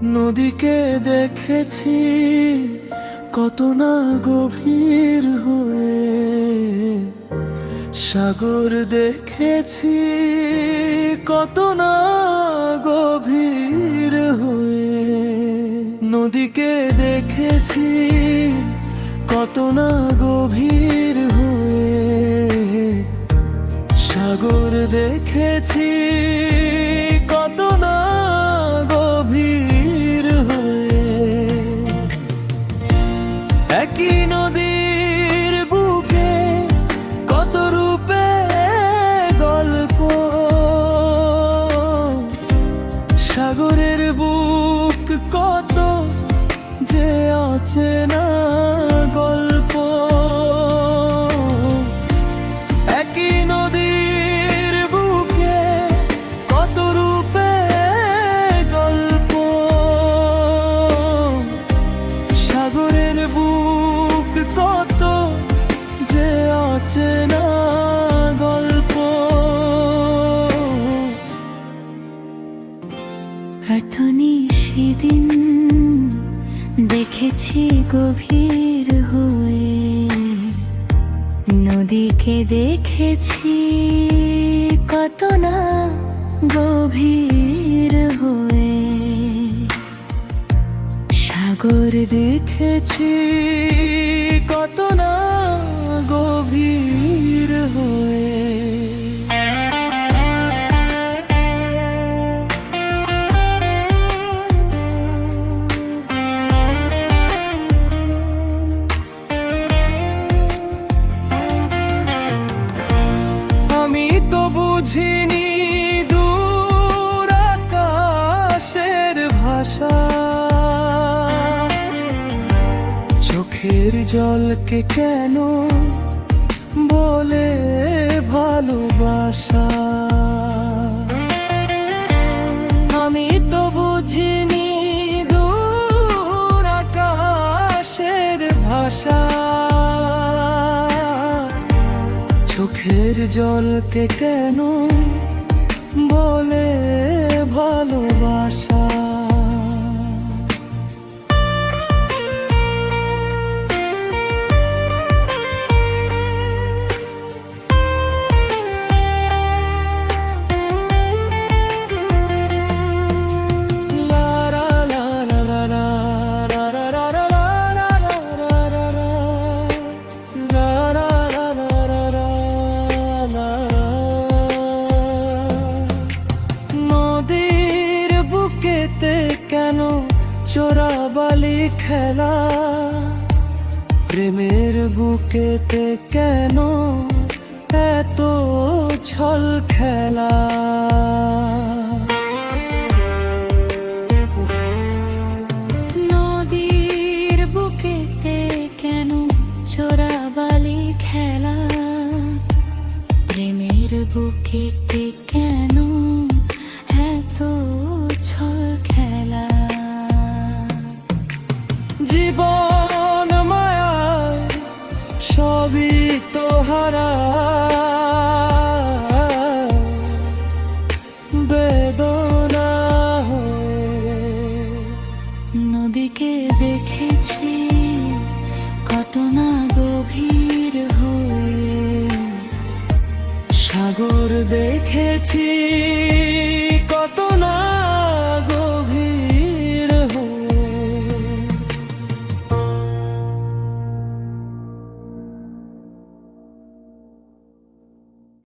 নদীকে দেখেছি কত না গভীর হয়ে, সাগর দেখেছি কত না গভীর হয়ে। নদীকে দেখেছি কত না গভীর হয়ে, সাগর দেখেছি কত না গভীর হয়ে। একই নদীর বুকে কত রূপে গল্প, সাগরের বুক কত যে অচেনা গল্প। একই নদীর বুকে কত রূপে গল্প, সাগরের বুক কত যে অচেনা গল্প। এতনি সেদিন দেখেছি গভীর হয়ে, নদীকে দেখেছি কত না গভীর হয়ে, সাগর দেখেছি কত না গভীর হয়ে। আমি তো বুঝিনি দূর আকাশের ভাষা, চোখের জলকে কেন বলে ভালোবাসা। আমি তো বুঝিনি দূর আকাশের ভাষা, চোখের জলকে কেন বলে ভালোবাসা। নদীর বুকেতে কেন চোরাবালি খেলা, প্রেমের বুকেতে কেন এত ছল খেলা। নদীর বুকেতে কেন চোরাবালি খেলা, প্রেমের বুকেতে কেন এত ছল খেলা। জীবন মায়া সবই তো হারা, বেদনা হয়ে। নদীকে দেখেছি কত না গভীর হয়ে, সাগর দেখেছি